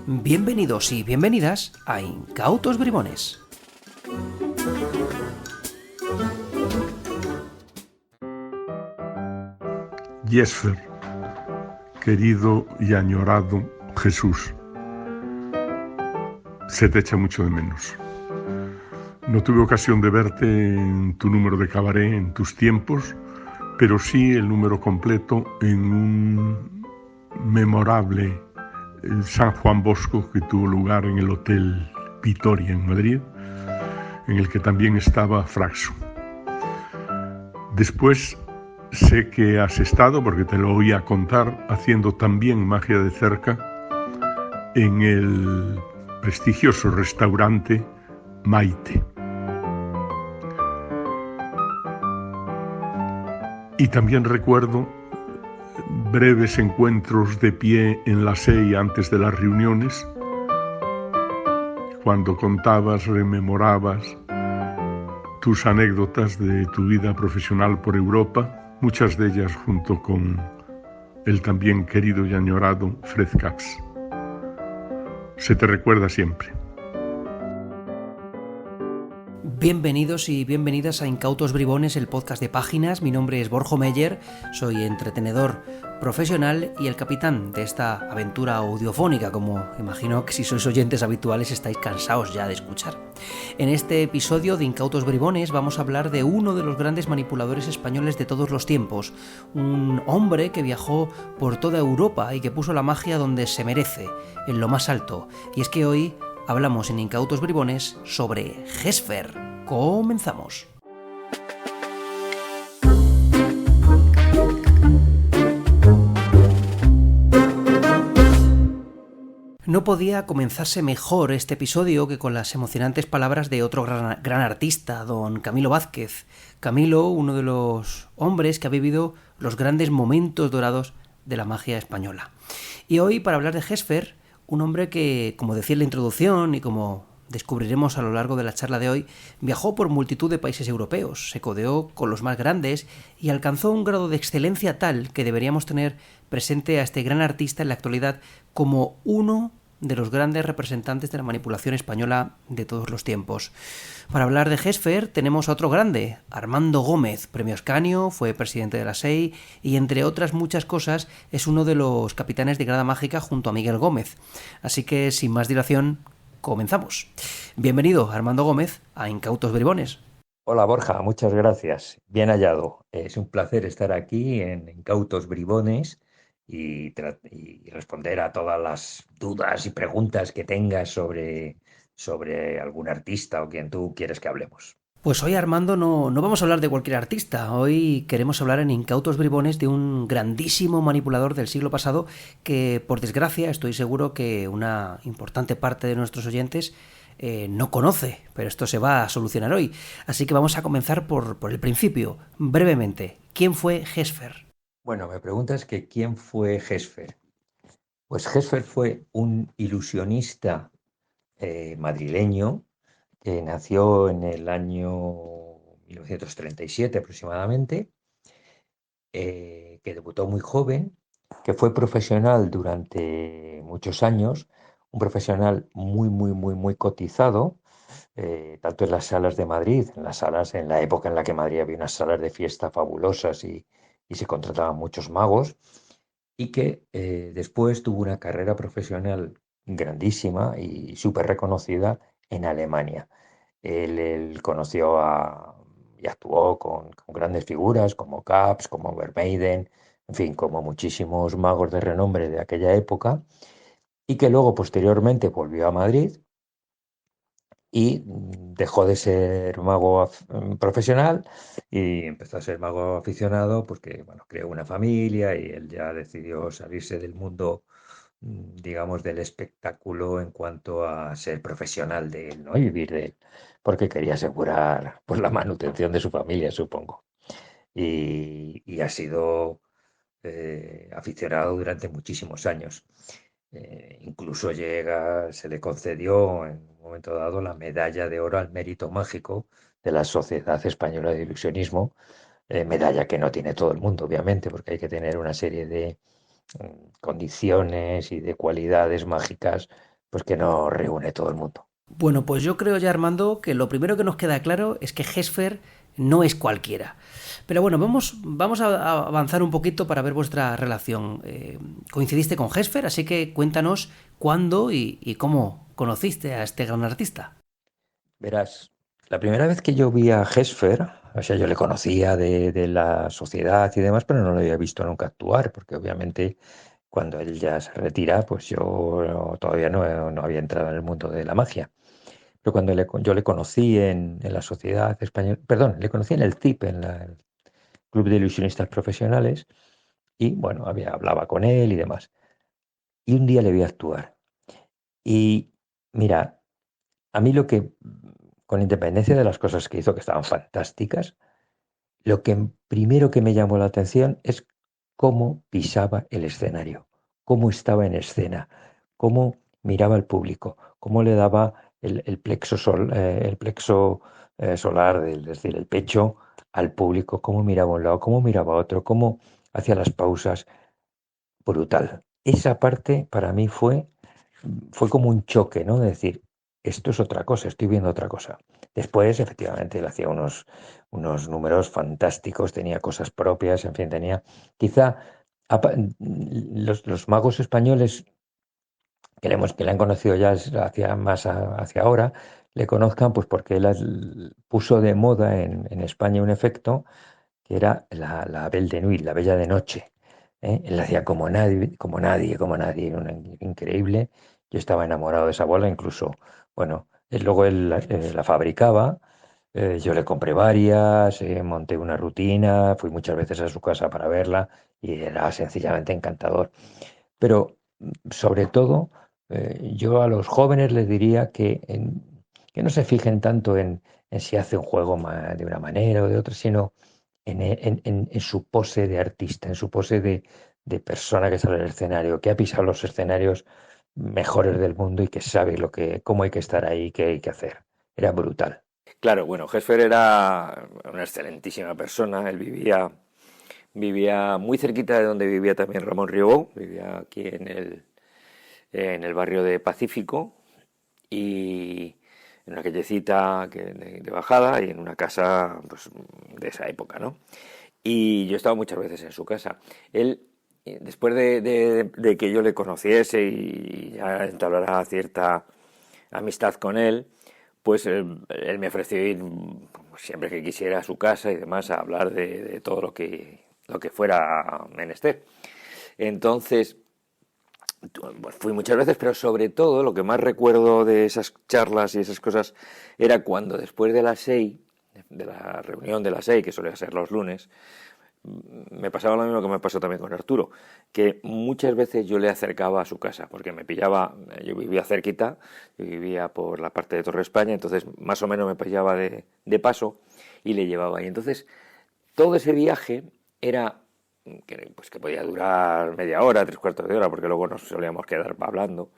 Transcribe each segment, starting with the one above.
Bienvenidos y bienvenidas a Incautos Bribones. Jesfer, querido y añorado Jesús, se te echa mucho de menos. No tuve ocasión de verte en tu número de cabaret en tus tiempos, pero sí el número completo en un memorable San Juan Bosco que tuvo lugar en el Hotel Vitoria en Madrid, en el que también estaba Fraxo. Después sé que has estado, porque te lo oía contar, haciendo también magia de cerca en el prestigioso restaurante Maite. Y también recuerdo breves encuentros de pie en la SEI antes de las reuniones, cuando contabas, rememorabas tus anécdotas de tu vida profesional por Europa, muchas de ellas junto con el también querido y añorado Fred Katz. Se te recuerda siempre. Bienvenidos y bienvenidas a Incautos Bribones, el podcast de Páginas. Mi nombre es Borja Meyer, soy entretenedor profesional y el capitán de esta aventura audiofónica, como imagino que si sois oyentes habituales estáis cansados ya de escuchar. En este episodio de Incautos Bribones vamos a hablar de uno de los grandes manipuladores españoles de todos los tiempos, un hombre que viajó por toda Europa y que puso la magia donde se merece, en lo más alto. Y es que hoy hablamos en Incautos Bribones sobre Jesfer. Comenzamos. No podía comenzarse mejor este episodio que con las emocionantes palabras de otro gran artista, don Camilo Vázquez. Camilo, uno de los hombres que ha vivido los grandes momentos dorados de la magia española. Y hoy, para hablar de Jesfer, un hombre que, como decía en la introducción y como descubriremos a lo largo de la charla de hoy, viajó por multitud de países europeos, se codeó con los más grandes y alcanzó un grado de excelencia tal que deberíamos tener presente a este gran artista en la actualidad como uno de los grandes representantes de la manipulación española de todos los tiempos. Para hablar de Jesfer tenemos a otro grande, Armando Gómez, premio Ascanio, fue presidente de la SEI y entre otras muchas cosas es uno de los capitanes de Grada Mágica junto a Miguel Gómez. Así que sin más dilación, comenzamos. Bienvenido, Armando Gómez, a Incautos Bribones. Hola Borja, muchas gracias. Bien hallado. Es un placer estar aquí en Incautos Bribones y responder a todas las dudas y preguntas que tengas sobre algún artista o quien tú quieres que hablemos. Pues hoy, Armando, no vamos a hablar de cualquier artista. Hoy queremos hablar en Incautos Bribones de un grandísimo manipulador del siglo pasado que, por desgracia, estoy seguro que una importante parte de nuestros oyentes no conoce, pero esto se va a solucionar hoy. Así que vamos a comenzar por el principio, brevemente. ¿Quién fue Jesfer? Bueno, me preguntas que ¿quién fue Jesfer? Pues Jesfer fue un ilusionista madrileño que nació en el año 1937 aproximadamente, que debutó muy joven, que fue profesional durante muchos años, un profesional muy cotizado, tanto en las salas de Madrid, en la época en la que Madrid había unas salas de fiesta fabulosas y se contrataban muchos magos, y que después tuvo una carrera profesional grandísima y súper reconocida en Alemania. Él conoció y actuó con grandes figuras como Kaps, como Vermeiden, en fin, como muchísimos magos de renombre de aquella época, y que luego posteriormente volvió a Madrid y dejó de ser mago profesional y empezó a ser mago aficionado, pues que, bueno, creó una familia y él ya decidió salirse del mundo, digamos, del espectáculo en cuanto a ser profesional de él, ¿no? Y vivir de él, porque quería asegurar, pues, la manutención de su familia, supongo. Y ha sido aficionado durante muchísimos años. Incluso se le concedió en un momento dado la medalla de oro al mérito mágico de la Sociedad Española de Ilusionismo, medalla que no tiene todo el mundo, obviamente, porque hay que tener una serie de condiciones y de cualidades mágicas, pues que no reúne todo el mundo. Bueno, pues yo creo ya, Armando, que lo primero que nos queda claro es que Gesfer no es cualquiera. Pero bueno, vamos a avanzar un poquito para ver vuestra relación. Coincidiste con Gesfer, así que cuéntanos cuándo y cómo conociste a este gran artista. Verás, la primera vez que yo vi a Gesfer, o sea, yo le conocía de la sociedad y demás, pero no lo había visto nunca actuar, porque obviamente cuando él ya se retira, pues yo todavía no había entrado en el mundo de la magia. Pero cuando yo le conocí en la Sociedad Española, perdón, le conocí en el CIP, el Club de Ilusionistas Profesionales, y bueno, hablaba con él y demás. Y un día le vi actuar. Y mira, a mí con independencia de las cosas que hizo, que estaban fantásticas, lo que primero que me llamó la atención es cómo pisaba el escenario, cómo estaba en escena, cómo miraba al público, cómo le daba el plexo, el plexo solar, es decir, el pecho al público, cómo miraba a un lado, cómo miraba a otro, cómo hacía las pausas. Brutal. Esa parte para mí fue como un choque, ¿no? De decir, esto es otra cosa, estoy viendo otra cosa. Después, efectivamente, él hacía unos números fantásticos, tenía cosas propias, en fin, tenía. Quizá los magos españoles que le han conocido ya hacia más hacia ahora, le conozcan pues porque él puso de moda en España un efecto que era la Belle de Nuit, la Bella de Noche. ¿Eh? Él la hacía como nadie, como nadie, como nadie, era increíble. Yo estaba enamorado de esa bola, incluso, bueno, luego él la fabricaba, yo le compré varias, monté una rutina, fui muchas veces a su casa para verla y era sencillamente encantador. Pero sobre todo, yo a los jóvenes les diría que no se fijen tanto en si hace un juego de una manera o de otra, sino en su pose de artista, en su pose de persona que sale al escenario, que ha pisado los escenarios mejores del mundo y que sabe cómo hay que estar ahí y qué hay que hacer. Era brutal. Claro, bueno, Gesfer era una excelentísima persona. Él vivía muy cerquita de donde vivía también Ramón Riobó, vivía aquí en el barrio de Pacífico y en una callecita de bajada y en una casa pues, de esa época, ¿no? Y yo he estado muchas veces en su casa. Él, después de que yo le conociese y ya entablara cierta amistad con él, pues él me ofreció ir siempre que quisiera a su casa y demás a hablar de todo lo que fuera menester. Entonces, pues fui muchas veces, pero sobre todo lo que más recuerdo de esas charlas y esas cosas era cuando después de las 6, de la reunión de las 6, que solía ser los lunes, me pasaba lo mismo que me pasó también con Arturo, que muchas veces yo le acercaba a su casa, porque me pillaba, yo vivía cerquita, yo vivía por la parte de Torre España, entonces más o menos me pillaba de paso y le llevaba. Y entonces todo ese viaje era que podía durar media hora, tres cuartos de hora, porque luego nos solíamos quedar hablando.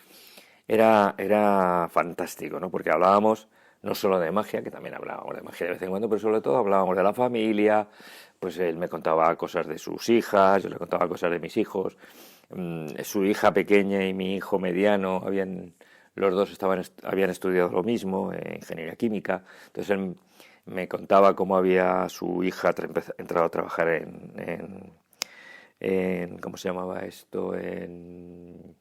Era fantástico, ¿no? Porque hablábamos no solo de magia, que también hablábamos de magia de vez en cuando, pero sobre todo hablábamos de la familia, pues él me contaba cosas de sus hijas, yo le contaba cosas de mis hijos, su hija pequeña y mi hijo mediano los dos habían estudiado lo mismo, ingeniería química, entonces él me contaba cómo había su hija entrado a trabajar ¿cómo se llamaba esto? En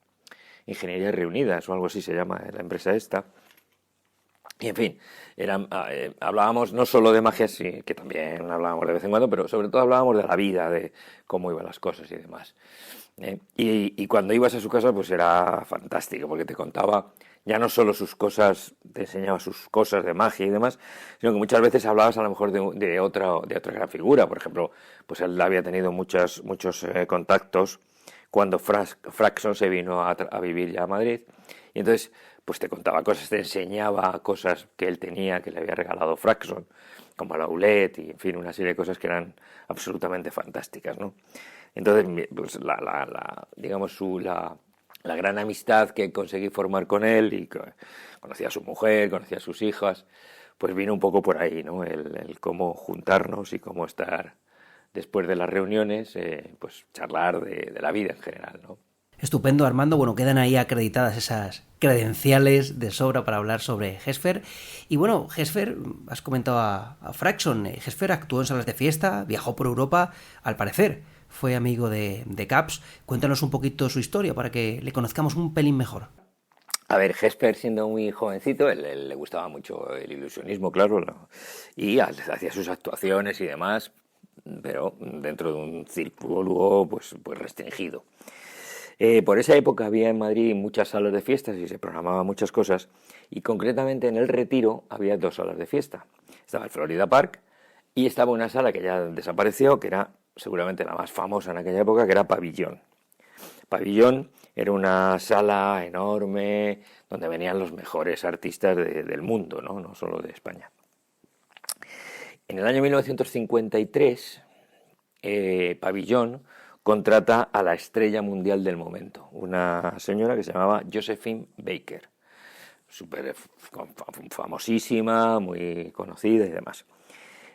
Ingenierías Reunidas o algo así se llama la empresa esta. Y en fin, hablábamos no solo de magia, sí, que también hablábamos de vez en cuando, pero sobre todo hablábamos de la vida, de cómo iban las cosas y demás. Y cuando ibas a su casa, pues era fantástico, porque te contaba ya no solo sus cosas, te enseñaba sus cosas de magia y demás, sino que muchas veces hablabas a lo mejor de otra gran figura. Por ejemplo, pues él había tenido muchos contactos cuando Fraxon se vino a vivir ya a Madrid, y entonces pues te contaba cosas, te enseñaba cosas que él tenía, que le había regalado Fraxon, como la Ulet y en fin, una serie de cosas que eran absolutamente fantásticas, ¿no? Entonces, pues digamos, la gran amistad que conseguí formar con él, y conocía a su mujer, conocía a sus hijas, pues vino un poco por ahí, ¿no? El cómo juntarnos y cómo estar después de las reuniones, pues charlar de la vida en general, ¿no? Estupendo, Armando. Bueno, quedan ahí acreditadas esas credenciales de sobra para hablar sobre Hesper. Y bueno, Hesper, has comentado a Fraxon. Hesper actuó en salas de fiesta, viajó por Europa, al parecer fue amigo de Caps. Cuéntanos un poquito su historia para que le conozcamos un pelín mejor. A ver, Hesper, siendo muy jovencito, él le gustaba mucho el ilusionismo, claro, y hacía sus actuaciones y demás, pero dentro de un círculo pues restringido. Por esa época había en Madrid muchas salas de fiestas y se programaban muchas cosas, y concretamente en el Retiro había 2 salas de fiesta. Estaba el Florida Park y estaba una sala que ya desapareció, que era seguramente la más famosa en aquella época, que era Pabellón. Pabellón era una sala enorme donde venían los mejores artistas del mundo, no solo de España. En el año 1953, Pabellón contrata a la estrella mundial del momento, una señora que se llamaba Josephine Baker, súper famosísima, muy conocida y demás.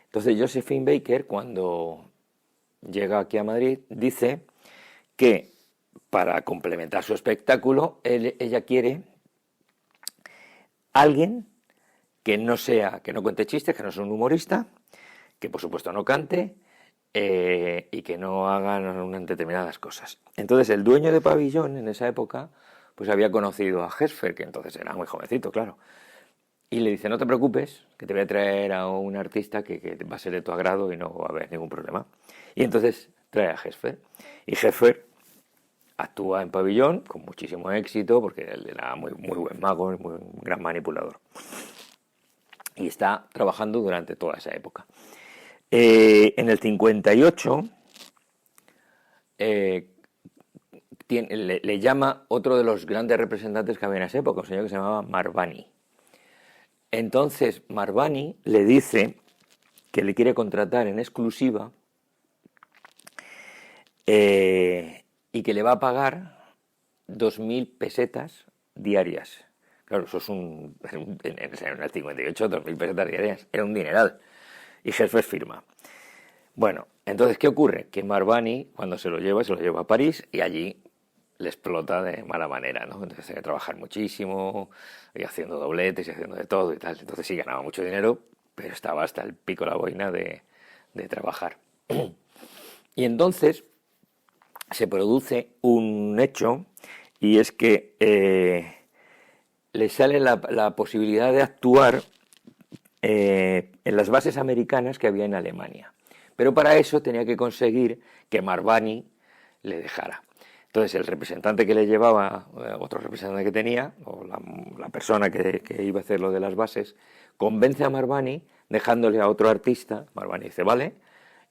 Entonces Josephine Baker, cuando llega aquí a Madrid, dice que para complementar su espectáculo, ella quiere alguien que no cuente chistes, que no sea un humorista, que por supuesto no cante y que no hagan unas determinadas cosas. Entonces el dueño de Pabellón en esa época pues había conocido a Hesper, que entonces era muy jovencito, claro, y le dice: no te preocupes, que te voy a traer a un artista que va a ser de tu agrado y no va a haber ningún problema. Y entonces trae a Hesper, y Hesper actúa en Pabellón con muchísimo éxito porque él era muy buen mago y muy gran manipulador. Y está trabajando durante toda esa época. En el 58 le llama otro de los grandes representantes que había en esa época, un señor que se llamaba Marvani. Entonces Marvani le dice que le quiere contratar en exclusiva y que le va a pagar 2.000 pesetas diarias. Claro, eso es en el 58, 2.000 pesetas diarias, era un dineral. Y Hesper firma. Bueno, entonces, ¿qué ocurre? Que Marvani, cuando se lo lleva a París y allí le explota de mala manera, ¿no? Entonces tiene que trabajar muchísimo, y haciendo dobletes y haciendo de todo y tal. Entonces sí ganaba mucho dinero, pero estaba hasta el pico la boina de trabajar. Y entonces se produce un hecho, y es que le sale la posibilidad de actuar en las bases americanas que había en Alemania. Pero para eso tenía que conseguir que Marvani le dejara. Entonces el representante que le llevaba, otro representante que tenía, o la persona que iba a hacer lo de las bases, convence a Marvani dejándole a otro artista. Marvani dice vale,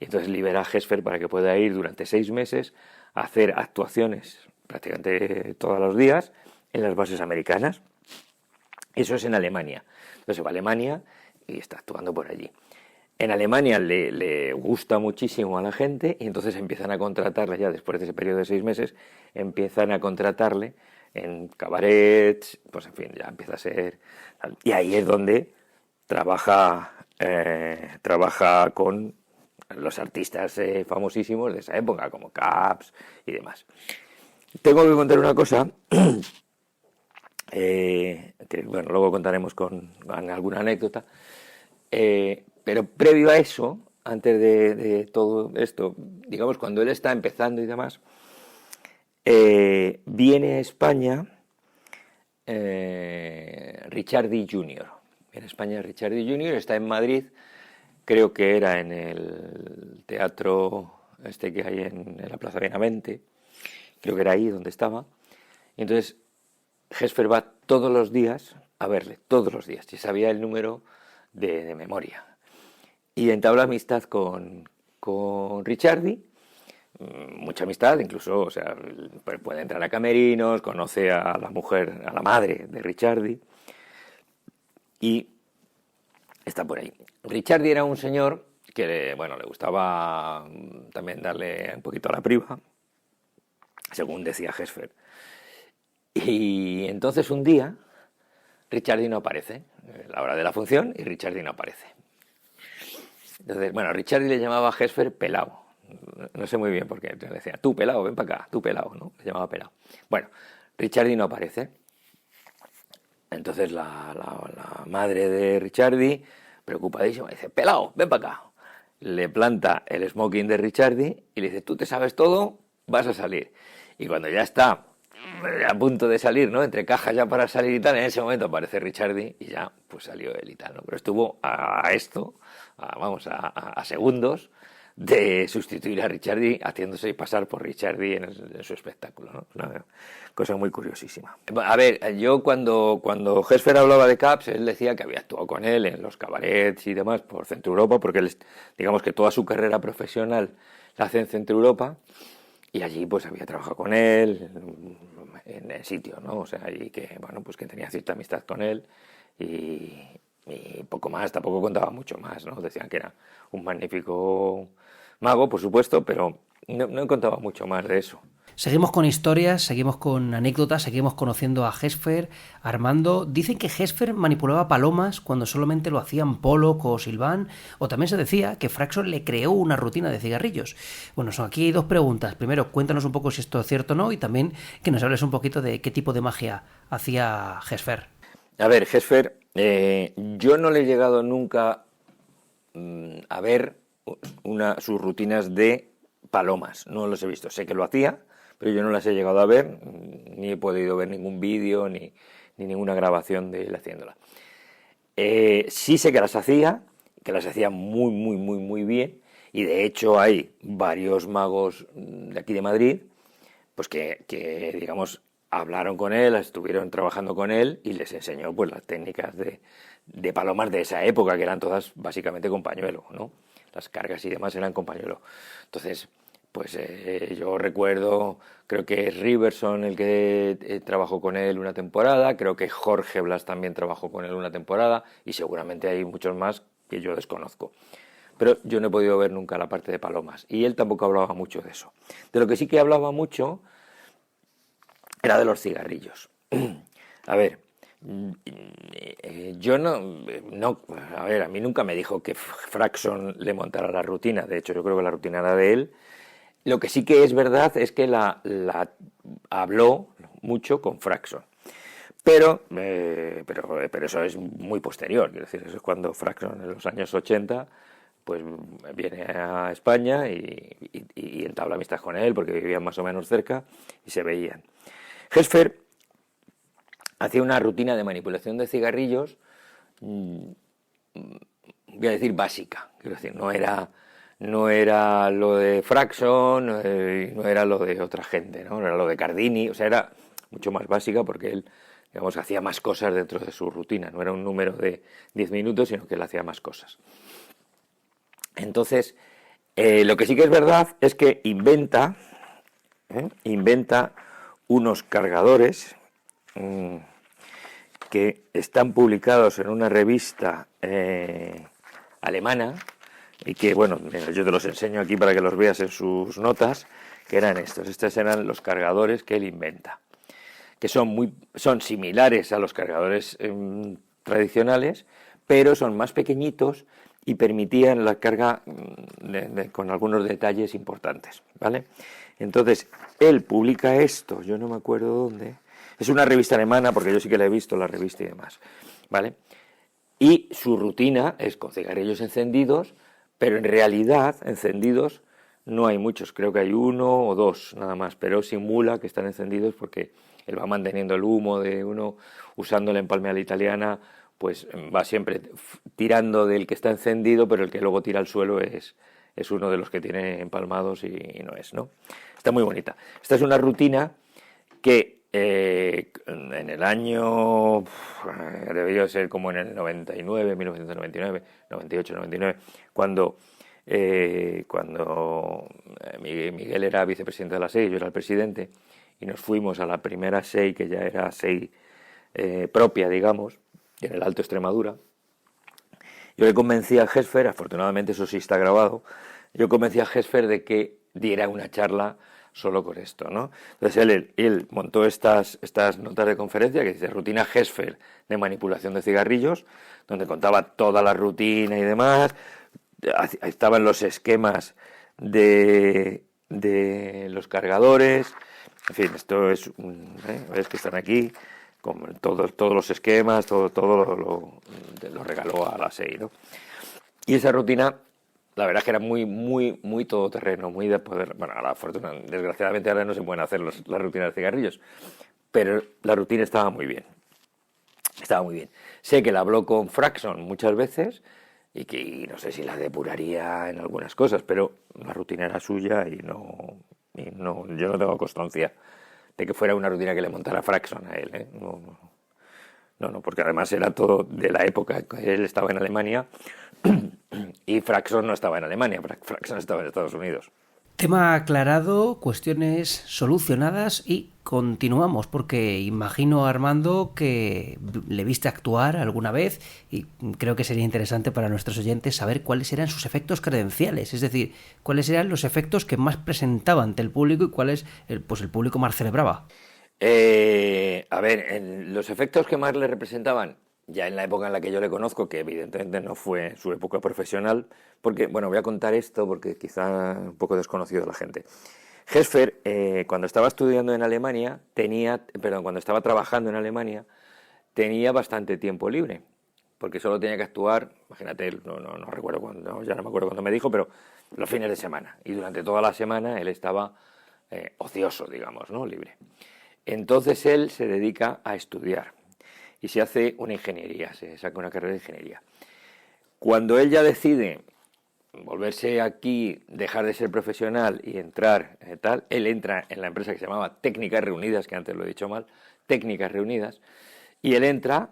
y entonces libera a Hesper para que pueda ir durante 6 meses a hacer actuaciones prácticamente todos los días en las bases americanas. Eso es en Alemania. Entonces va a Alemania y está actuando por allí. En Alemania le gusta muchísimo a la gente y entonces empiezan a contratarle, ya después de ese periodo de 6 meses, empiezan a contratarle en cabarets, pues en fin, ya empieza a ser... Y ahí es donde trabaja con los artistas famosísimos de esa época, como Caps y demás. Tengo que contar una cosa, que bueno, luego contaremos con alguna anécdota, pero previo a eso, antes de todo esto, digamos, cuando él está empezando y demás, viene a España Ricciardi Jr. En España Ricciardi Jr. está en Madrid, creo que era en el teatro que hay en la Plaza Benavente, creo que era ahí donde estaba, y entonces Hesper va todos los días a verle, todos los días, y sabía el número de memoria. Y entabla amistad con Ricciardi, mucha amistad, incluso, o sea, puede entrar a camerinos, conoce a la mujer, a la madre de Ricciardi, y está por ahí. Ricciardi era un señor que, bueno, le gustaba también darle un poquito a la priva, según decía Hesper. Y entonces un día Ricciardi no aparece, la hora de la función, y Richardi no aparece. Entonces, bueno, Richardi le llamaba a Hesper pelao. No sé muy bien por qué. Le decía, tú pelao, ven para acá, tú pelao, ¿no? Le llamaba pelao. Bueno, Richardi no aparece. Entonces la madre de Richardi, preocupadísima, dice, pelao, ven para acá. Le planta el smoking de Richardi y le dice, tú te sabes todo, vas a salir. Y cuando ya está a punto de salir, ¿no? Entre cajas ya para salir y tal, en ese momento aparece Richardi y ya pues salió él y tal, ¿no? Pero estuvo a segundos de sustituir a Richardi, haciéndose pasar por Richardi en su espectáculo, ¿no? Una cosa muy curiosísima. A ver, yo cuando Hesper hablaba de Caps, él decía que había actuado con él en los cabarets y demás por Centro Europa, porque él, digamos que toda su carrera profesional la hace en Centro Europa, y allí pues había trabajado con él en el sitio, ¿no? O sea, y que, bueno, pues que tenía cierta amistad con él y poco más, tampoco contaba mucho más, ¿no? Decían que era un magnífico mago, por supuesto, pero no contaba mucho más de eso. Seguimos con historias, seguimos con anécdotas, seguimos conociendo a Hesper, Armando. Dicen que Hesper manipulaba palomas cuando solamente lo hacían Pollock o Sylvain, o también se decía que Fraxon le creó una rutina de cigarrillos. Bueno, aquí hay dos preguntas. Primero, cuéntanos un poco si esto es cierto o no, y también que nos hables un poquito de qué tipo de magia hacía Hesper. A ver, Hesper, yo no le he llegado nunca a ver sus rutinas de palomas, no los he visto. Sé que lo hacía, pero yo no las he llegado a ver, ni he podido ver ningún vídeo, ni ninguna grabación de él haciéndola. Sí sé que las hacía muy, muy, muy, muy bien, y de hecho hay varios magos de aquí de Madrid, pues que digamos, hablaron con él, estuvieron trabajando con él, y les enseñó pues las técnicas de palomas de esa época, que eran todas básicamente con pañuelo, ¿no? Las cargas y demás eran con pañuelo. Entonces, pues yo recuerdo, creo que es Riverson el que trabajó con él una temporada, creo que Jorge Blas también trabajó con él una temporada, y seguramente hay muchos más que yo desconozco. Pero yo no he podido ver nunca la parte de palomas, y él tampoco hablaba mucho de eso. De lo que sí que hablaba mucho era de los cigarrillos. A ver, yo a ver, a mí nunca me dijo que Fraxon le montara la rutina, de hecho yo creo que la rutina era de él. Lo que sí que es verdad es que la habló mucho con Fraxon, pero eso es muy posterior, quiero decir, eso es cuando Fraxon en los años 80 pues viene a España y entabla amistad con él porque vivían más o menos cerca y se veían. Hesper hacía una rutina de manipulación de cigarrillos, voy a decir básica, quiero decir, no era lo de Fraxon, no era lo de otra gente, ¿no? No era lo de Cardini, o sea, era mucho más básica porque él, digamos, hacía más cosas dentro de su rutina, no era un número de 10 minutos, sino que él hacía más cosas. Entonces, lo que sí que es verdad es que inventa unos cargadores que están publicados en una revista alemana, y que, bueno, yo te los enseño aquí para que los veas en sus notas, que eran estos eran los cargadores que él inventa, que son similares a los cargadores tradicionales, pero son más pequeñitos y permitían la carga con algunos detalles importantes, ¿vale? Entonces, él publica esto, yo no me acuerdo dónde, es una revista alemana, porque yo sí que la he visto, la revista y demás, ¿vale? Y su rutina es con cigarrillos encendidos, pero en realidad encendidos no hay muchos, creo que hay uno o dos nada más, pero simula que están encendidos porque él va manteniendo el humo de uno, usando la empalme a la italiana, pues va siempre tirando del que está encendido, pero el que luego tira al suelo es uno de los que tiene empalmados y no es, ¿no? Está muy bonita. Esta es una rutina que en el año, debió ser como en el 99, 1999, 98, 99, cuando Miguel era vicepresidente de la SEI, yo era el presidente, y nos fuimos a la primera SEI, que ya era SEI propia, digamos, en el Alto Extremadura. Yo le convencí a Hesper, afortunadamente eso sí está grabado, yo convencí a Hesper de que diera una charla solo con esto, ¿no? Entonces él montó estas notas de conferencia que dice rutina Gesfer de manipulación de cigarrillos, donde contaba toda la rutina y demás. Estaban los esquemas de los cargadores. En fin, esto es ves que están aquí, con todos los esquemas, todo lo regaló a la SEI, ¿no? Y esa rutina, la verdad es que era muy todoterreno, muy de poder. Bueno, a la fortuna, desgraciadamente ahora no se pueden hacer las rutinas de cigarrillos, pero la rutina estaba muy bien. Estaba muy bien. Sé que la habló con Fraxon muchas veces y no sé si la depuraría en algunas cosas, pero la rutina era suya y yo no tengo constancia de que fuera una rutina que le montara Fraxon a él, ¿eh? No, porque además era todo de la época que él estaba en Alemania y Fraxon no estaba en Alemania, Fraxon estaba en Estados Unidos. Tema aclarado, cuestiones solucionadas y continuamos, porque imagino, Armando, que le viste actuar alguna vez y creo que sería interesante para nuestros oyentes saber cuáles eran sus efectos credenciales, es decir, cuáles eran los efectos que más presentaba ante el público y cuáles el público más celebraba. A ver, los efectos que más le representaban, ya en la época en la que yo le conozco, que evidentemente no fue su época profesional, porque, bueno, voy a contar esto porque quizá un poco desconocido a la gente. Gesfer, cuando estaba estudiando en Alemania, cuando estaba trabajando en Alemania, tenía bastante tiempo libre, porque solo tenía que actuar, imagínate, no recuerdo cuándo, ya no me acuerdo cuándo me dijo, pero los fines de semana, y durante toda la semana él estaba ocioso, digamos, ¿no? Libre. Entonces él se dedica a estudiar y se hace una ingeniería, se saca una carrera de ingeniería. Cuando él ya decide volverse aquí, dejar de ser profesional y entrar él entra en la empresa que se llamaba Técnicas Reunidas, que antes lo he dicho mal, Técnicas Reunidas, y él entra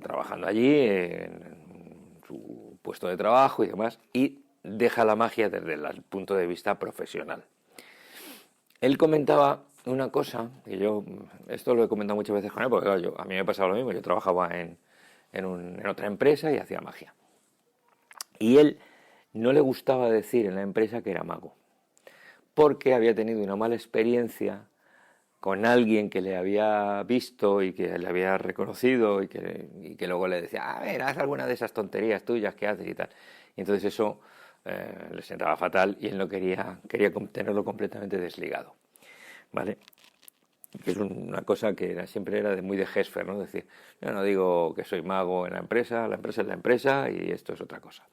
trabajando allí en su puesto de trabajo y demás, y deja la magia desde el punto de vista profesional. Él comentaba una cosa, que esto lo he comentado muchas veces con él, porque claro, a mí me pasaba lo mismo, yo trabajaba en otra empresa y hacía magia. Y él no le gustaba decir en la empresa que era mago, porque había tenido una mala experiencia con alguien que le había visto y que le había reconocido y que luego le decía, a ver, haz alguna de esas tonterías tuyas que haces y tal. Y entonces eso le sentaba fatal y él no quería tenerlo completamente desligado, ¿vale? Que es una cosa que siempre era muy de Gesfer, ¿no? Es decir, yo no digo que soy mago en la empresa es la empresa y esto es otra cosa.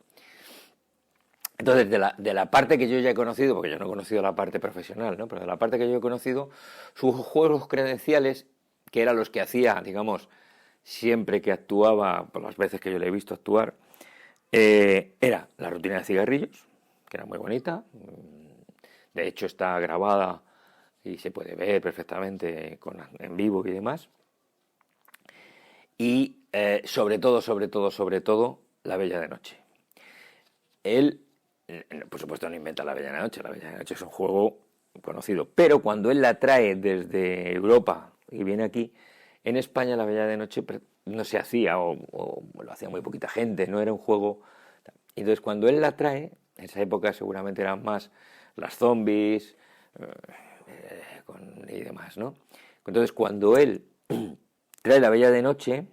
Entonces, de la parte que yo ya he conocido, porque yo no he conocido la parte profesional, ¿no? Pero de la parte que yo he conocido, sus juegos credenciales, que eran los que hacía, digamos, siempre que actuaba, por las veces que yo le he visto actuar, era la rutina de cigarrillos, que era muy bonita, de hecho está grabada y se puede ver perfectamente en vivo y demás, y sobre todo, La Bella de Noche. Él, por supuesto, no inventa La Bella de Noche. La Bella de Noche es un juego conocido, pero cuando él la trae desde Europa y viene aquí, en España La Bella de Noche no se hacía o lo hacía muy poquita gente, no era un juego. Entonces, cuando él la trae, en esa época seguramente eran más las zombies y demás, ¿no? Entonces, cuando él trae La Bella de Noche,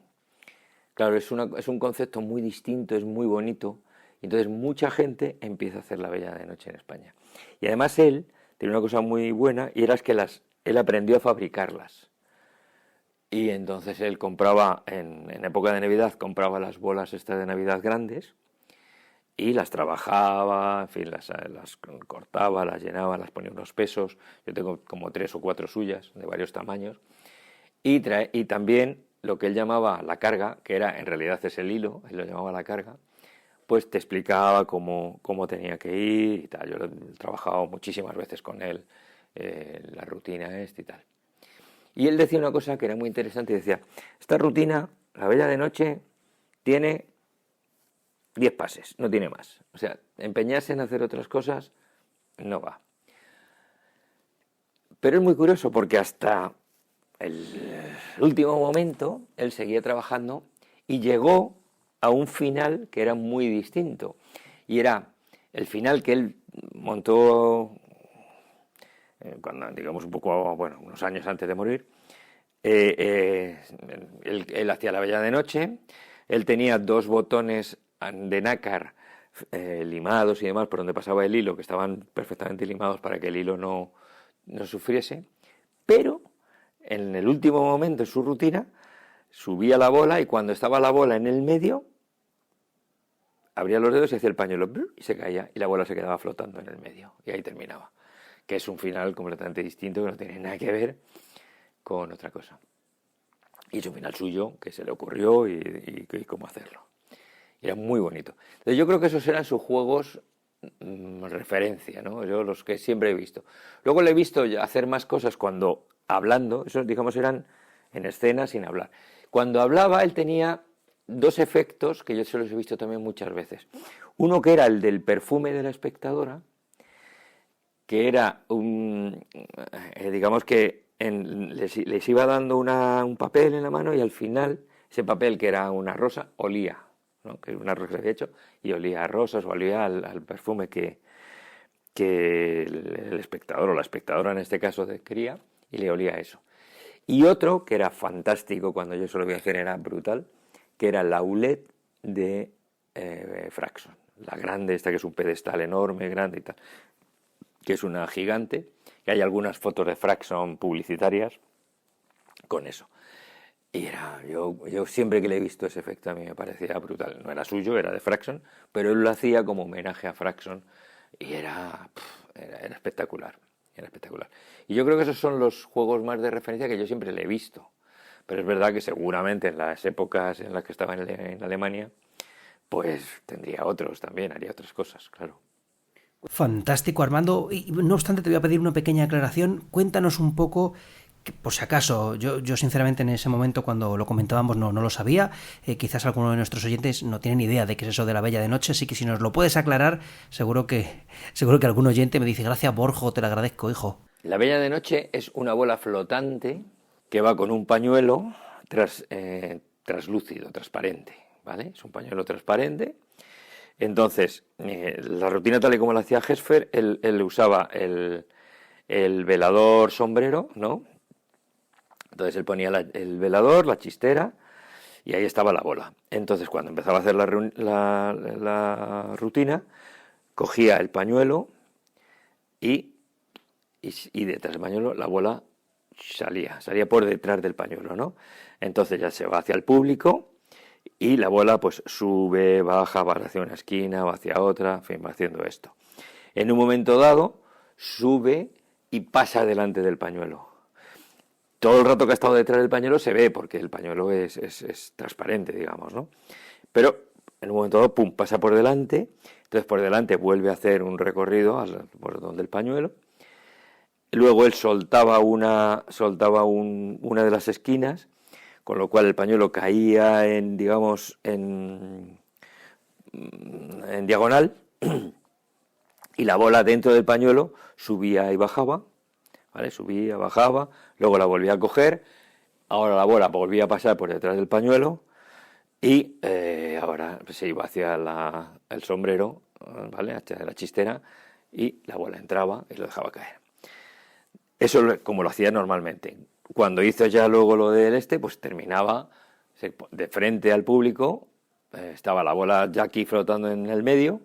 claro, es un concepto muy distinto, es muy bonito. Entonces mucha gente empieza a hacer La Bella de Noche en España. Y además él tiene una cosa muy buena y era que él aprendió a fabricarlas. Y entonces él compraba, en época de Navidad, compraba las bolas estas de Navidad grandes y las trabajaba, en fin, las cortaba, las llenaba, las ponía unos pesos. Yo tengo como 3 o 4 suyas de varios tamaños. Y también lo que él llamaba la carga, que en realidad es el hilo, él lo llamaba la carga, pues te explicaba cómo tenía que ir y tal. Yo he trabajado muchísimas veces con él, la rutina y tal. Y él decía una cosa que era muy interesante y decía, esta rutina, La Bella de Noche, tiene 10 pases, no tiene más. O sea, empeñarse en hacer otras cosas no va. Pero es muy curioso porque hasta el último momento él seguía trabajando y llegó a un final que era muy distinto. Y era el final que él montó cuando, digamos, un poco, bueno, unos años antes de morir, él hacía La Bella de Noche, él tenía 2 botones de nácar limados y demás por donde pasaba el hilo, que estaban perfectamente limados para que el hilo no sufriese, pero en el último momento de su rutina subía la bola y cuando estaba la bola en el medio, abría los dedos y hacía el pañuelo y se caía y la bola se quedaba flotando en el medio y ahí terminaba, que es un final completamente distinto que no tiene nada que ver con otra cosa. Y es un final suyo que se le ocurrió y cómo hacerlo. Y era muy bonito. Entonces yo creo que esos eran sus juegos referencia, ¿no? Yo los que siempre he visto. Luego le he visto hacer más cosas cuando hablando, esos digamos eran en escena sin hablar. Cuando hablaba él tenía 2 efectos que yo se los he visto también muchas veces. Uno que era el del perfume de la espectadora, que era digamos que les iba dando un papel en la mano y al final ese papel que era una rosa olía, ¿no? Que era una rosa que se había hecho y olía a rosas o olía al perfume que el espectador o la espectadora en este caso quería y le olía a eso. Y otro que era fantástico, cuando yo se lo voy a hacer era brutal, que era la Aulette de Fraxon, la grande esta que es un pedestal enorme, grande y tal, que es una gigante, que hay algunas fotos de Fraxon publicitarias con eso. Y yo siempre que le he visto ese efecto a mí me parecía brutal. No era suyo, era de Fraxon, pero él lo hacía como homenaje a Fraxon y era espectacular. Era espectacular. Y yo creo que esos son los juegos más de referencia que yo siempre le he visto. Pero es verdad que seguramente en las épocas en las que estaba en Alemania, pues tendría otros también, haría otras cosas, claro. Fantástico, Armando. Y no obstante, te voy a pedir una pequeña aclaración. Cuéntanos un poco, que por si acaso, yo sinceramente en ese momento cuando lo comentábamos no lo sabía. Quizás alguno de nuestros oyentes no tienen idea de qué es eso de La Bella de Noche, así que si nos lo puedes aclarar, seguro que algún oyente me dice, gracias Borjo, te lo agradezco, hijo. La Bella de Noche es una bola flotante que va con un pañuelo traslúcido, transparente, ¿vale? Es un pañuelo transparente. Entonces, la rutina tal y como la hacía Gesfer, él usaba el velador sombrero, ¿no? Entonces él ponía el velador, la chistera, y ahí estaba la bola. Entonces, cuando empezaba a hacer la rutina, cogía el pañuelo y detrás del pañuelo la bola salía por detrás del pañuelo, ¿no? Entonces ya se va hacia el público y la bola pues sube, baja, va hacia una esquina, va hacia otra, en fin, va haciendo esto. En un momento dado sube y pasa delante del pañuelo. Todo el rato que ha estado detrás del pañuelo se ve porque el pañuelo es transparente, digamos, ¿no? Pero en un momento dado, pum, pasa por delante, entonces por delante vuelve a hacer un recorrido por donde el pañuelo. Luego él soltaba una de las esquinas, con lo cual el pañuelo caía en diagonal y la bola dentro del pañuelo subía y bajaba, ¿vale? Subía, bajaba, luego la volvía a coger, ahora la bola volvía a pasar por detrás del pañuelo y ahora se iba hacia el sombrero, ¿vale? Hacia la chistera y la bola entraba y lo dejaba caer. Eso es como lo hacía normalmente. Cuando hizo ya luego lo del pues terminaba de frente al público, estaba la bola ya aquí flotando en el medio,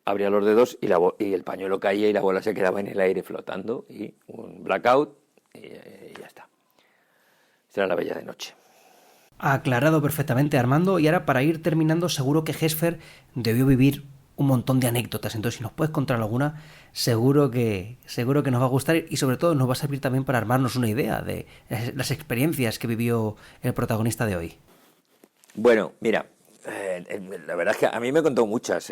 abría los dedos y el pañuelo caía y la bola se quedaba en el aire flotando y un blackout y ya está. Esa era La Bella de Noche. Aclarado perfectamente, Armando. Y ahora, para ir terminando, seguro que Gesfer debió vivir un montón de anécdotas. Entonces, si nos puedes contar alguna, seguro que nos va a gustar y sobre todo nos va a servir también para armarnos una idea de las experiencias que vivió el protagonista de hoy. Bueno, mira, la verdad es que a mí me contó muchas,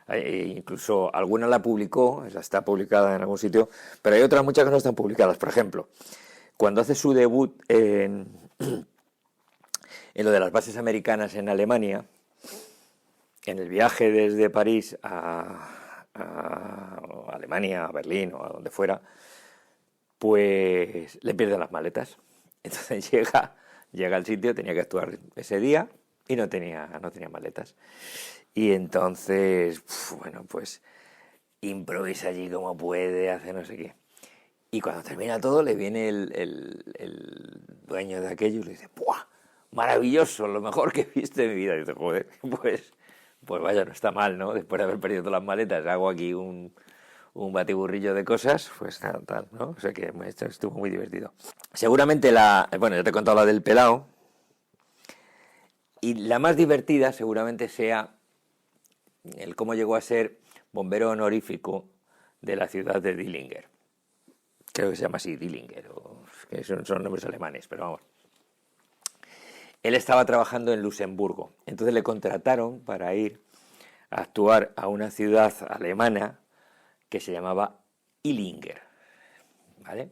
incluso alguna la publicó, está publicada en algún sitio, pero hay otras muchas que no están publicadas. Por ejemplo, cuando hace su debut en lo de las bases americanas en Alemania, en el viaje desde París a Alemania, a Berlín o a donde fuera, pues le pierden las maletas. Entonces llega al sitio, tenía que actuar ese día y no tenía maletas. Y entonces, bueno, pues improvisa allí como puede, hace no sé qué. Y cuando termina todo, le viene el dueño de aquello y le dice, ¡buah! Maravilloso, lo mejor que he visto en mi vida. Y dice, joder, pues vaya, no está mal, ¿no? Después de haber perdido todas las maletas, hago aquí un batiburrillo de cosas, pues tal, ¿no? O sea que esto estuvo muy divertido. Seguramente bueno, ya te he contado la del pelao, y la más divertida seguramente sea el cómo llegó a ser bombero honorífico de la ciudad de Dillinger. Creo que se llama así, Dillinger, o que son nombres alemanes, pero vamos. Él estaba trabajando en Luxemburgo, entonces le contrataron para ir a actuar a una ciudad alemana que se llamaba Illinger, ¿vale?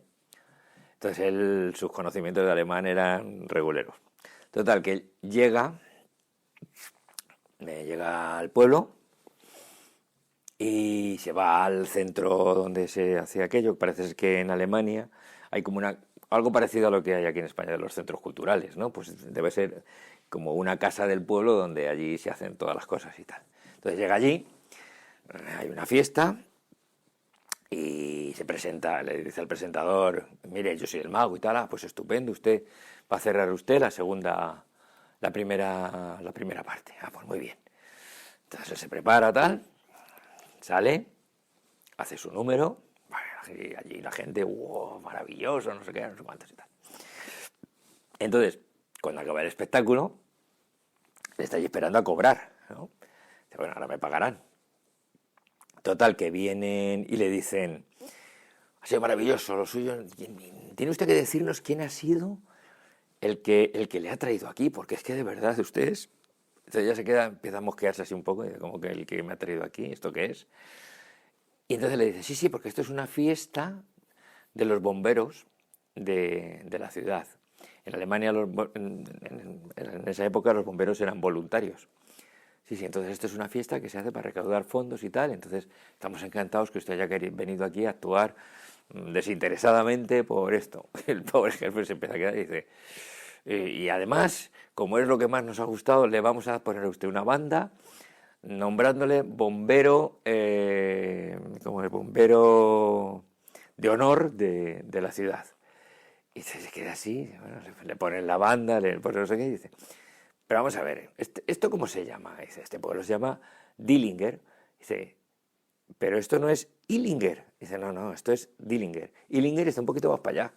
Entonces sus conocimientos de alemán eran reguleros. Total, que él llega al pueblo y se va al centro donde se hacía aquello. Parece que en Alemania hay como algo parecido a lo que hay aquí en España de los centros culturales, ¿no? Pues debe ser como una casa del pueblo donde allí se hacen todas las cosas y tal. Entonces llega allí, hay una fiesta y se presenta, le dice al presentador, mire, yo soy el mago y tal, pues estupendo, usted va a cerrar usted la primera parte. Pues muy bien. Entonces él se prepara tal, sale, hace su número, y allí la gente, wow, maravilloso, no sé qué, no sé cuántos y tal. Entonces, cuando acaba el espectáculo, le está allí esperando a cobrar, ¿no? Dice, bueno, ahora me pagarán. Total, que vienen y le dicen, ha sido maravilloso, lo suyo, tiene usted que decirnos quién ha sido el que le ha traído aquí, porque es que de verdad ustedes... Entonces ya empieza a mosquearse así un poco, como que el que me ha traído aquí, ¿esto qué es? Y entonces le dice, sí, porque esto es una fiesta de los bomberos de la ciudad. En Alemania, en esa época, los bomberos eran voluntarios. Sí, entonces esto es una fiesta que se hace para recaudar fondos y tal, entonces estamos encantados que usted haya venido aquí a actuar desinteresadamente por esto. El pobre jefe se empieza a quedar y dice, y además, como es lo que más nos ha gustado, le vamos a poner a usted una banda nombrándole bombero, como el bombero de honor de la ciudad. Y se queda así, bueno, le ponen la banda, le ponen no sé qué, y dice, pero vamos a ver, ¿esto cómo se llama? Dice, este pueblo se llama Dillinger. Dice, pero esto no es Illinger. Dice, no, esto es Dillinger. Illinger está un poquito más para allá.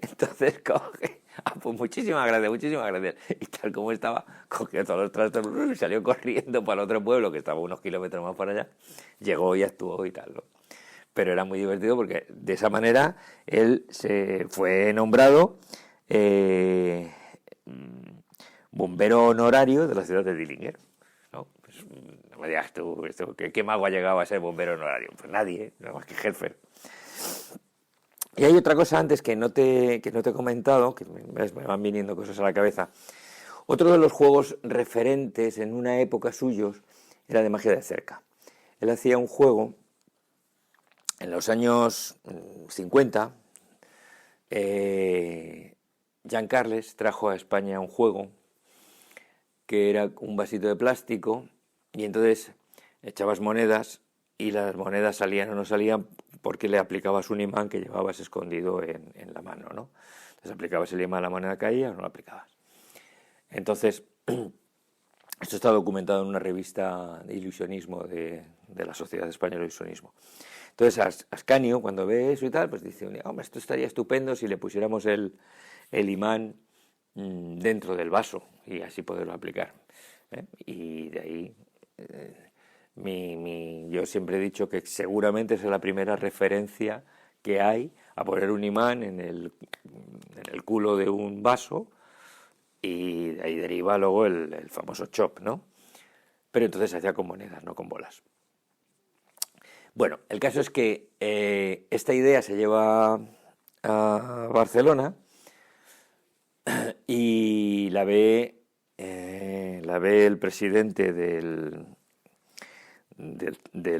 Entonces coge, pues muchísimas gracias. Y tal como estaba, cogió todos los trastos y salió corriendo para el otro pueblo que estaba unos kilómetros más para allá. Llegó y actuó y tal, ¿no? Pero era muy divertido porque de esa manera él se fue nombrado bombero honorario de la ciudad de Dillinger, ¿no? Pues, no me digas tú, ¿qué mago ha llegado a ser bombero honorario? Pues nadie, nada más que Helfer. Y hay otra cosa antes que no te he comentado, que me van viniendo cosas a la cabeza. Otro de los juegos referentes en una época suyos era de magia de cerca. Él hacía un juego en los años 50. Jean Carles trajo a España un juego que era un vasito de plástico y entonces echabas monedas y las monedas salían o no salían porque le aplicabas un imán que llevabas escondido en la mano, ¿no? Entonces aplicabas el imán, la moneda caía o no la aplicabas. Entonces, esto está documentado en una revista de ilusionismo de la Sociedad Española de Ilusionismo. Entonces Ascanio, cuando ve eso y tal, pues dice, hombre, esto estaría estupendo si le pusiéramos el imán dentro del vaso y así poderlo aplicar. Y de ahí... yo siempre he dicho que seguramente es la primera referencia que hay a poner un imán en el culo de un vaso y de ahí deriva luego el famoso chop, ¿no? Pero entonces se hacía con monedas, no con bolas. Bueno, el caso es que esta idea se lleva a Barcelona y la ve el presidente del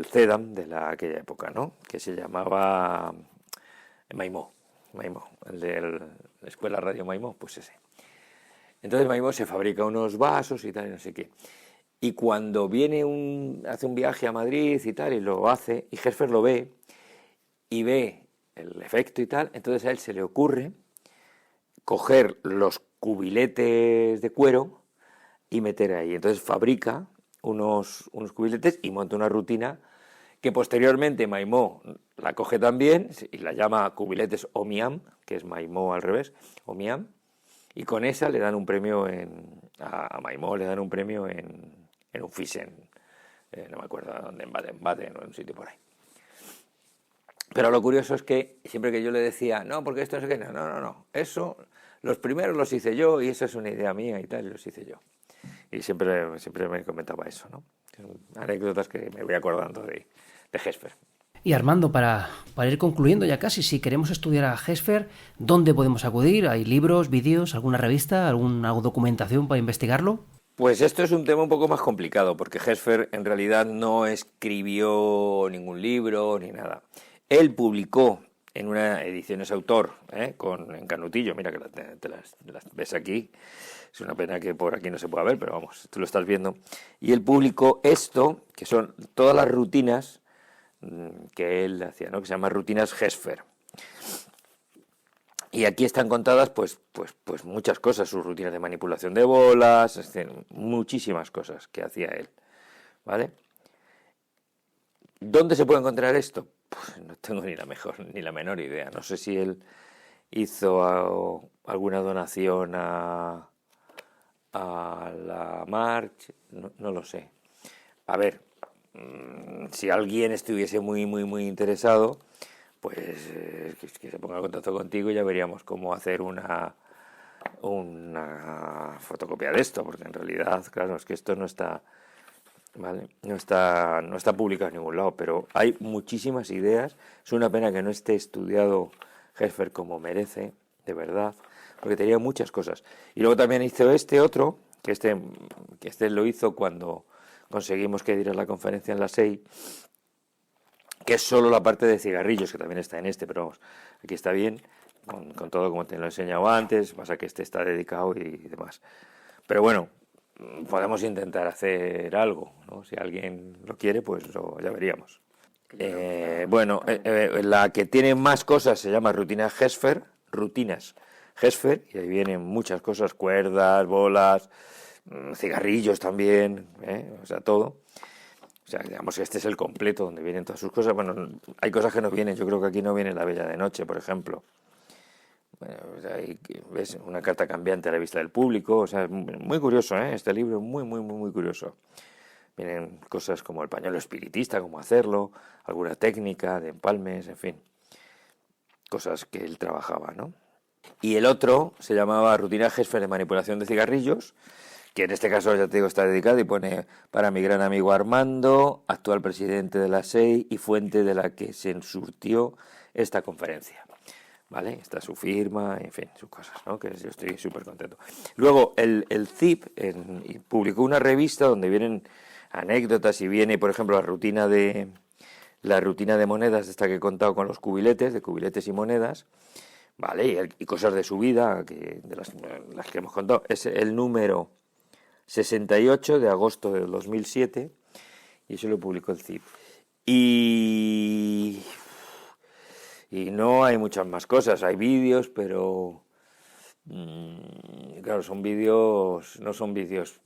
CEDAM de aquella época, ¿no? Que se llamaba Maimó, el de la Escuela Radio Maimó, pues ese. Entonces Maimó se fabrica unos vasos y tal, y no sé qué. Y cuando hace un viaje a Madrid y tal, y lo hace, y Helfer lo ve, y ve el efecto y tal. Entonces a él se le ocurre coger los cubiletes de cuero y meter ahí. Entonces fabrica unos cubiletes y monta una rutina que posteriormente Maimó la coge también y la llama cubiletes Omiam, que es Maimó al revés, Omiam, y con esa le dan un premio a Maimó le dan un premio en un Thyssen, no me acuerdo dónde, en Baden-Baden o en un sitio por ahí. Pero lo curioso es que siempre que yo le decía, no, porque esto no sé qué, no, eso, los primeros los hice yo y eso es una idea mía y tal, y los hice yo. Y siempre me comentaba eso, ¿no? Anécdotas que me voy acordando de Hesper. Y Armando, para ir concluyendo ya casi, si queremos estudiar a Hesper, ¿dónde podemos acudir? ¿Hay libros, vídeos, alguna revista, alguna documentación para investigarlo? Pues esto es un tema un poco más complicado, porque Hesper en realidad no escribió ningún libro ni nada. Él publicó en una edición, es autor, en Canutillo, mira que te las ves aquí, es una pena que por aquí no se pueda ver, pero vamos, tú lo estás viendo. Y él publicó esto, que son todas las rutinas que él hacía, ¿no? Que se llama Rutinas Hesper. Y aquí están contadas pues muchas cosas, sus rutinas de manipulación de bolas, muchísimas cosas que hacía él, ¿vale? ¿Dónde se puede encontrar esto? Pues no tengo ni la menor idea. No sé si él hizo alguna donación a la March, no lo sé. A ver, si alguien estuviese muy interesado, pues que se ponga en contacto contigo y ya veríamos cómo hacer una fotocopia de esto, porque en realidad, claro, es que esto no está, ¿vale? No está publicado en ningún lado, pero hay muchísimas ideas. Es una pena que no esté estudiado Hesper como merece, de verdad, porque tenía muchas cosas. Y luego también hizo este otro, que este lo hizo cuando conseguimos que diera la conferencia en la SEI, que es solo la parte de cigarrillos, que también está en este, pero vamos, aquí está bien, con todo como te lo he enseñado antes, pasa que este está dedicado y demás. Pero bueno, podemos intentar hacer algo, ¿no? Si alguien lo quiere, pues ya veríamos. La que tiene más cosas se llama Rutinas Hesper, y ahí vienen muchas cosas, cuerdas, bolas, cigarrillos también, o sea, todo. O sea, digamos que este es el completo donde vienen todas sus cosas. Bueno, hay cosas que no vienen, yo creo que aquí no viene La Bella de Noche, por ejemplo. Bueno, o sea, ves una carta cambiante a la vista del público, o sea, es muy curioso, este libro, muy curioso. Vienen cosas como el pañuelo espiritista, cómo hacerlo, alguna técnica de empalmes, en fin, cosas que él trabajaba, ¿no? Y el otro se llamaba Rutina Hesper de manipulación de cigarrillos, que en este caso, ya te digo, está dedicado y pone para mi gran amigo Armando, actual presidente de la SEI y fuente de la que se surtió esta conferencia. ¿Vale? Está su firma, en fin, sus cosas, ¿no? Que yo estoy súper contento. Luego, el CIP publicó una revista donde vienen anécdotas y viene, por ejemplo, la rutina de monedas, esta que he contado con los cubiletes, de cubiletes y monedas, ¿vale? Y cosas de su vida, de las que hemos contado. Es el número 68 de agosto del 2007 y eso lo publicó el CIP. Y no hay muchas más cosas, hay vídeos, pero claro, son vídeos, no son vídeos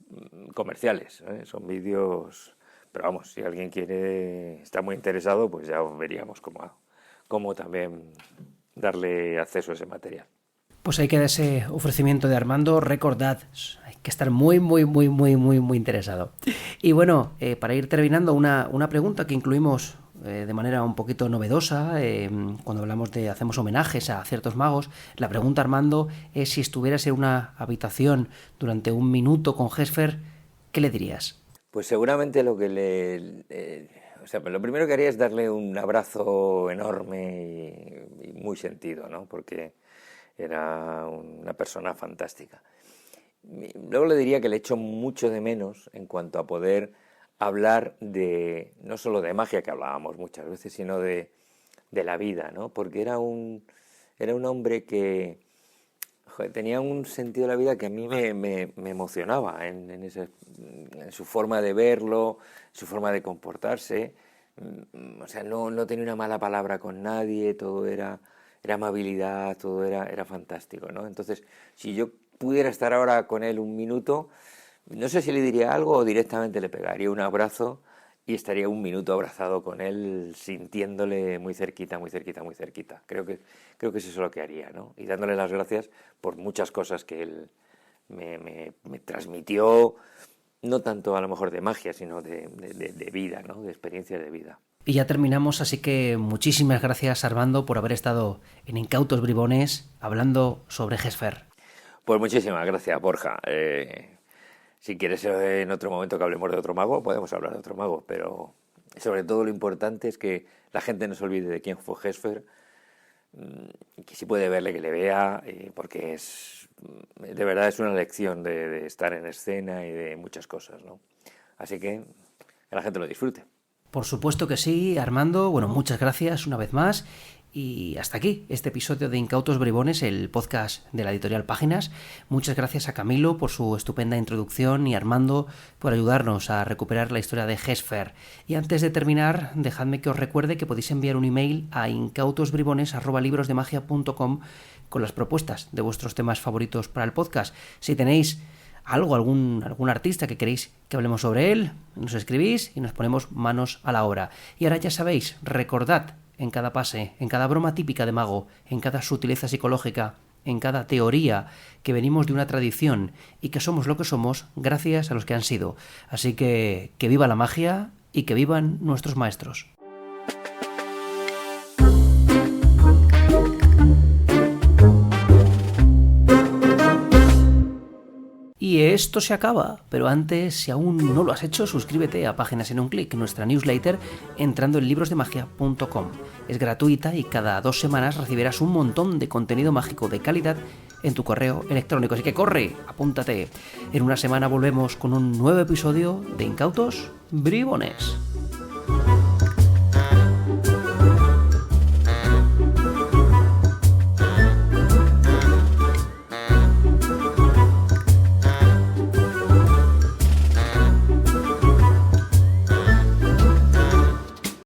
comerciales, son vídeos, pero vamos, si alguien está muy interesado, pues ya veríamos cómo también darle acceso a ese material. Pues ahí queda ese ofrecimiento de Armando, recordad, hay que estar muy interesado. Y bueno, para ir terminando, una pregunta que incluimos de manera un poquito novedosa cuando hacemos homenajes a ciertos magos. La pregunta, Armando, es si estuvieras en una habitación durante un minuto con Hesper, ¿qué le dirías? Pues seguramente lo primero que haría es darle un abrazo enorme y muy sentido, ¿no? Porque era una persona fantástica. Luego le diría que le echo mucho de menos en cuanto a poder hablar no solo de magia, que hablábamos muchas veces, sino de la vida, ¿no? Porque era un hombre que tenía un sentido de la vida que a mí me emocionaba en su forma de verlo, su forma de comportarse. O sea, no tenía una mala palabra con nadie, todo era amabilidad, todo era fantástico, ¿no? Entonces, si yo pudiera estar ahora con él un minuto, no sé si le diría algo o directamente le pegaría un abrazo y estaría un minuto abrazado con él, sintiéndole muy cerquita, muy cerquita, muy cerquita. Creo que eso es lo que haría, ¿no? Y dándole las gracias por muchas cosas que él me transmitió, no tanto a lo mejor de magia, sino de vida, ¿no? De experiencias de vida. Y ya terminamos, así que muchísimas gracias, Armando, por haber estado en Incautos Bribones hablando sobre Gesfer. Pues muchísimas gracias, Borja. Si quieres en otro momento que hablemos de otro mago, podemos hablar de otro mago, pero sobre todo lo importante es que la gente no se olvide de quién fue Gesfer, que si puede verle, que le vea, porque de verdad es una lección de estar en escena y de muchas cosas, ¿no? Así que la gente lo disfrute. Por supuesto que sí, Armando. Bueno, muchas gracias una vez más. Y hasta aquí este episodio de Incautos Bribones, el podcast de la editorial Páginas. Muchas gracias a Camilo por su estupenda introducción y a Armando por ayudarnos a recuperar la historia de Gesfer. Y antes de terminar, dejadme que os recuerde que podéis enviar un email a incautosbribones@librosdemagia.com con las propuestas de vuestros temas favoritos para el podcast. Si tenéis algún artista que queréis que hablemos sobre él, nos escribís y nos ponemos manos a la obra. Y ahora ya sabéis, recordad en cada pase, en cada broma típica de mago, en cada sutileza psicológica, en cada teoría, que venimos de una tradición y que somos lo que somos gracias a los que han sido. Así que viva la magia y que vivan nuestros maestros. Y esto se acaba, pero antes, si aún no lo has hecho, suscríbete a Páginas en un clic, nuestra newsletter, entrando en librosdemagia.com. Es gratuita y cada 2 semanas recibirás un montón de contenido mágico de calidad en tu correo electrónico. Así que corre, apúntate. En una semana volvemos con un nuevo episodio de Incautos Bribones.